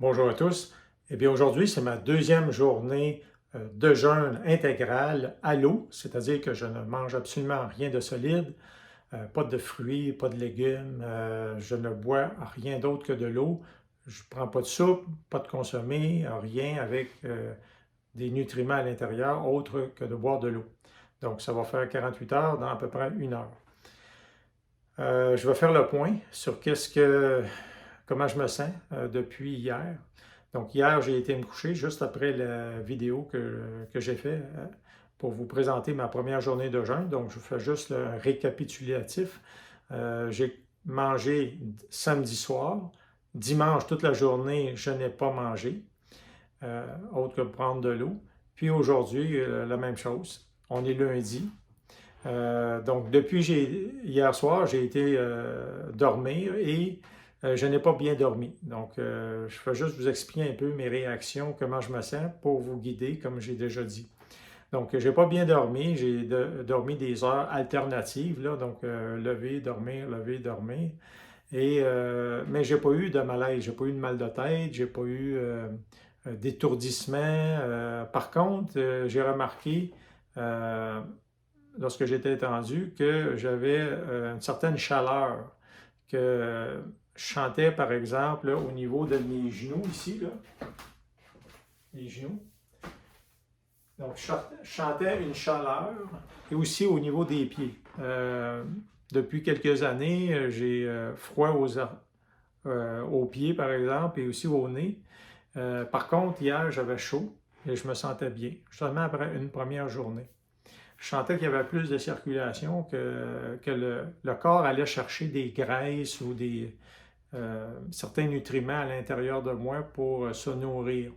Bonjour à tous. Eh bien, aujourd'hui, c'est ma deuxième journée de jeûne intégral à l'eau, c'est-à-dire que je ne mange absolument rien de solide, pas de fruits, pas de légumes, je ne bois rien d'autre que de l'eau. Je ne prends pas de soupe, pas de consommé, rien avec des nutriments à l'intérieur autre que de boire de l'eau. Donc, ça va faire 48 heures dans à peu près une heure. Je vais faire le point sur comment je me sens depuis hier. Donc hier, j'ai été me coucher juste après la vidéo que j'ai fait pour vous présenter ma première journée de jeûne. Donc je fais juste le récapitulatif. J'ai mangé samedi soir. Dimanche, toute la journée, je n'ai pas mangé, autre que prendre de l'eau. Puis aujourd'hui, la même chose. On est lundi. Donc, depuis hier soir, j'ai été dormir et je n'ai pas bien dormi. Donc, je vais juste vous expliquer un peu mes réactions, comment je me sens pour vous guider, comme j'ai déjà dit. Donc, j'ai pas bien dormi. J'ai dormi des heures alternatives, là, donc lever, dormir, lever, dormir. Mais j'ai pas eu de malaise, j'ai pas eu de mal de tête, j'ai pas eu d'étourdissement. Par contre, j'ai remarqué lorsque j'étais étendu, que j'avais une certaine chaleur, que je chantais par exemple là, au niveau de mes genoux ici, là, les genoux. Donc je chantais une chaleur et aussi au niveau des pieds. Depuis quelques années, j'ai froid aux pieds par exemple et aussi au nez. Par contre, hier, j'avais chaud et je me sentais bien, seulement après une première journée. Je sentais qu'il y avait plus de circulation, que le corps allait chercher des graisses ou certains nutriments à l'intérieur de moi pour se nourrir.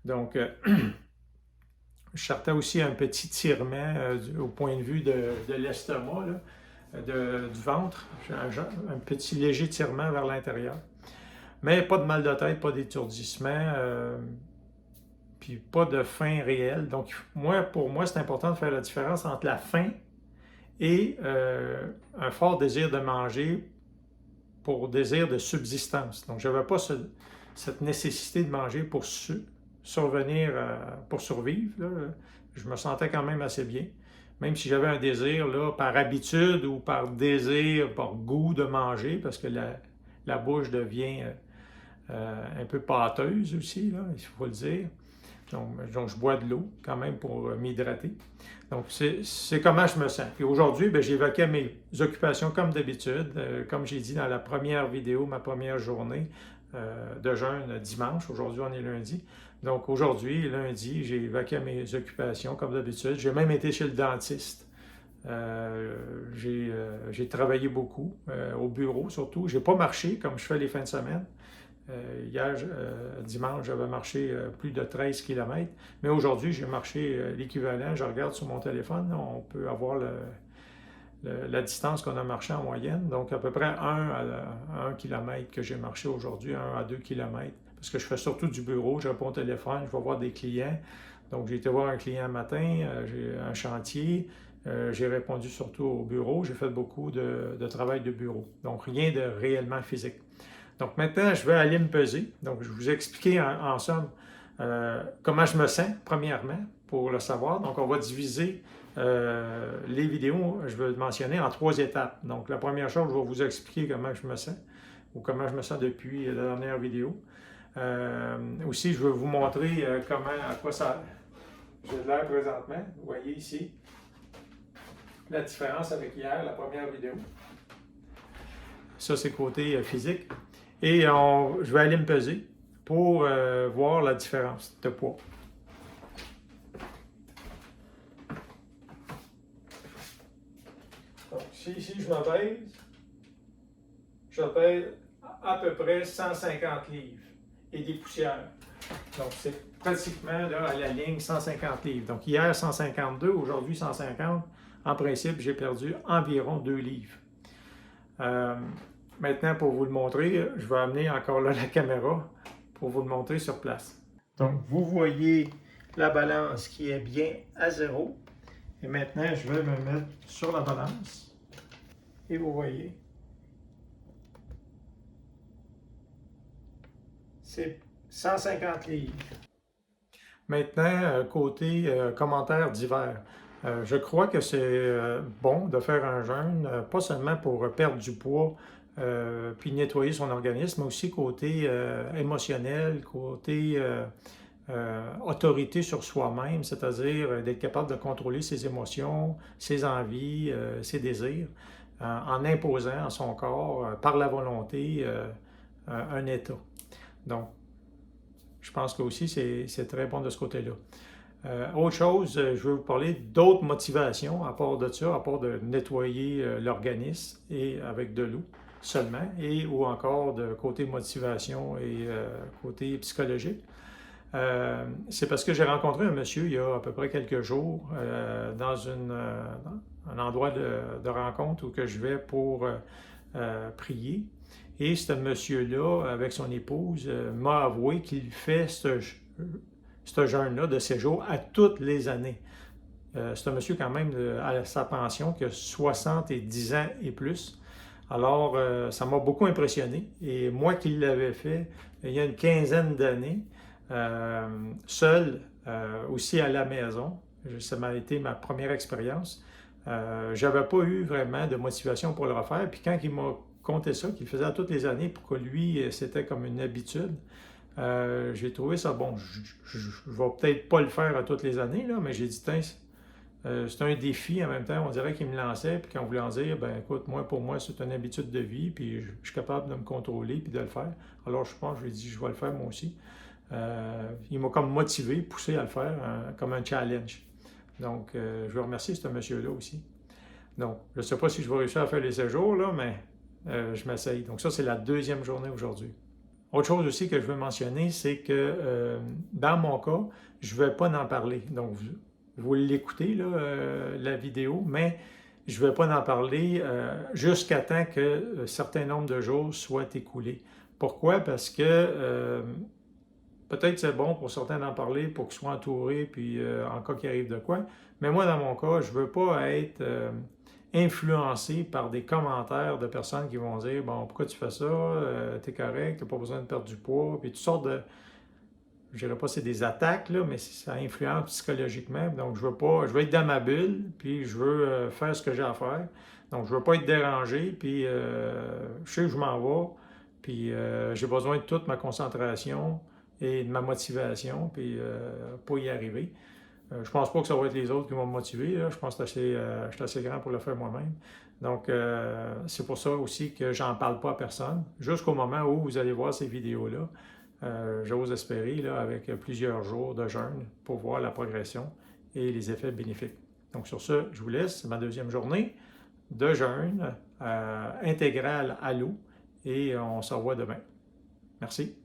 Donc, je sentais aussi un petit tirement au point de vue de l'estomac, du ventre, un petit léger tirement vers l'intérieur. Mais pas de mal de tête, pas d'étourdissement, puis pas de faim réelle. Donc, pour moi, c'est important de faire la différence entre la faim et un fort désir de manger pour désir de subsistance. Donc, je n'avais pas cette nécessité de manger pour survenir, pour survivre. Là. Je me sentais quand même assez bien. Même si j'avais un désir là, par habitude ou par désir, par goût de manger, parce que la bouche devient un peu pâteuse aussi, là, il faut le dire. Donc, je bois de l'eau quand même pour m'hydrater. Donc, c'est comment je me sens. Puis aujourd'hui, j'évoquais mes occupations comme d'habitude. Comme j'ai dit dans la première vidéo, ma première journée de jeûne dimanche. Aujourd'hui, on est lundi. Donc aujourd'hui, lundi, j'ai évoqué mes occupations comme d'habitude. J'ai même été chez le dentiste. J'ai travaillé beaucoup au bureau surtout. J'ai pas marché comme je fais les fins de semaine. Hier, dimanche, j'avais marché plus de 13 km, mais aujourd'hui, j'ai marché l'équivalent. Je regarde sur mon téléphone, on peut avoir la distance qu'on a marché en moyenne, donc à peu près 1 à 1 km que j'ai marché aujourd'hui, 1 à 2 km, parce que je fais surtout du bureau, je réponds au téléphone, je vais voir des clients. Donc, j'ai été voir un client un matin, j'ai un chantier, j'ai répondu surtout au bureau, j'ai fait beaucoup de travail de bureau, donc rien de réellement physique. Donc maintenant, je vais aller me peser. Donc je vous ai expliqué en somme comment je me sens, premièrement, pour le savoir. Donc on va diviser les vidéos, je vais le mentionner, en 3 étapes. Donc la première chose, je vais vous expliquer comment je me sens, ou comment je me sens depuis la dernière vidéo. Aussi, je vais vous montrer à quoi ça j'ai de l'air présentement. Vous voyez ici la différence avec hier, la première vidéo. Ça, c'est côté physique. Et je vais aller me peser pour voir la différence de poids. Donc, ici, je pèse à peu près 150 livres et des poussières. Donc, c'est pratiquement là, à la ligne 150 livres. Donc, hier, 152, aujourd'hui, 150. En principe, j'ai perdu environ 2 livres. Maintenant, pour vous le montrer, je vais amener encore là la caméra pour vous le montrer sur place. Donc, vous voyez la balance qui est bien à 0. Et maintenant, je vais me mettre sur la balance. Et vous voyez, c'est 150 livres. Maintenant, côté commentaires divers. Je crois que c'est bon de faire un jeûne, pas seulement pour perdre du poids, puis nettoyer son organisme, mais aussi côté émotionnel, côté autorité sur soi-même, c'est-à-dire d'être capable de contrôler ses émotions, ses envies, ses désirs, en imposant à son corps, par la volonté, un état. Donc, je pense que aussi c'est très bon de ce côté-là. Autre chose, je veux vous parler d'autres motivations à part de ça, à part de nettoyer l'organisme et avec de l'eau seulement, et ou encore de côté motivation et côté psychologique. C'est parce que j'ai rencontré un monsieur il y a à peu près quelques jours dans un endroit de rencontre où que je vais pour prier. Et ce monsieur-là, avec son épouse, m'a avoué qu'il fait ce jeûne-là de séjour à toutes les années. C'est un monsieur quand même à sa pension qui a 70 ans et plus. Alors, ça m'a beaucoup impressionné. Et moi qui l'avais fait il y a une quinzaine d'années, seul, aussi à la maison, ça m'a été ma première expérience. J'avais pas eu vraiment de motivation pour le refaire. Puis quand il m'a conté ça, qu'il faisait à toutes les années, pour que lui, c'était comme une habitude, j'ai trouvé ça bon. Je vais peut-être pas le faire à toutes les années, là, mais j'ai dit, c'est un défi en même temps. On dirait qu'il me lançait, puis qu'on voulait en dire, ben écoute, pour moi, c'est une habitude de vie, puis je suis capable de me contrôler, puis de le faire. Alors je pense, je lui ai dit, je vais le faire moi aussi. Il m'a comme motivé, poussé à le faire, comme un challenge. Donc, je veux remercier ce monsieur-là aussi. Donc, je ne sais pas si je vais réussir à faire les séjours, là, mais je m'essaye. Donc, ça, c'est la deuxième journée aujourd'hui. Autre chose aussi que je veux mentionner, c'est que dans mon cas, je ne vais pas en parler. Donc, vous l'écoutez, la vidéo, mais je ne vais pas en parler jusqu'à temps que un certain nombre de jours soient écoulés. Pourquoi? Parce que peut-être c'est bon pour certains d'en parler pour qu'ils soient entourés, puis en cas qu'il arrive de quoi. Mais moi, dans mon cas, je ne veux pas être influencé par des commentaires de personnes qui vont dire, bon, pourquoi tu fais ça, t'es correct, t'as pas besoin de perdre du poids, puis toutes sortes de, je dirais pas c'est des attaques, là, mais ça influence psychologiquement. Donc, je veux être dans ma bulle, puis je veux faire ce que j'ai à faire. Donc, je veux pas être dérangé, puis je sais que je m'en vais, puis j'ai besoin de toute ma concentration et de ma motivation, puis pour y arriver. Je pense pas que ça va être les autres qui vont me motiver. Là. Je pense que je suis assez grand pour le faire moi-même. Donc, c'est pour ça aussi que j'en parle pas à personne, jusqu'au moment où vous allez voir ces vidéos-là. J'ose espérer, là, avec plusieurs jours de jeûne pour voir la progression et les effets bénéfiques. Donc, sur ce, je vous laisse. C'est ma deuxième journée de jeûne intégral à l'eau et on se revoit demain. Merci.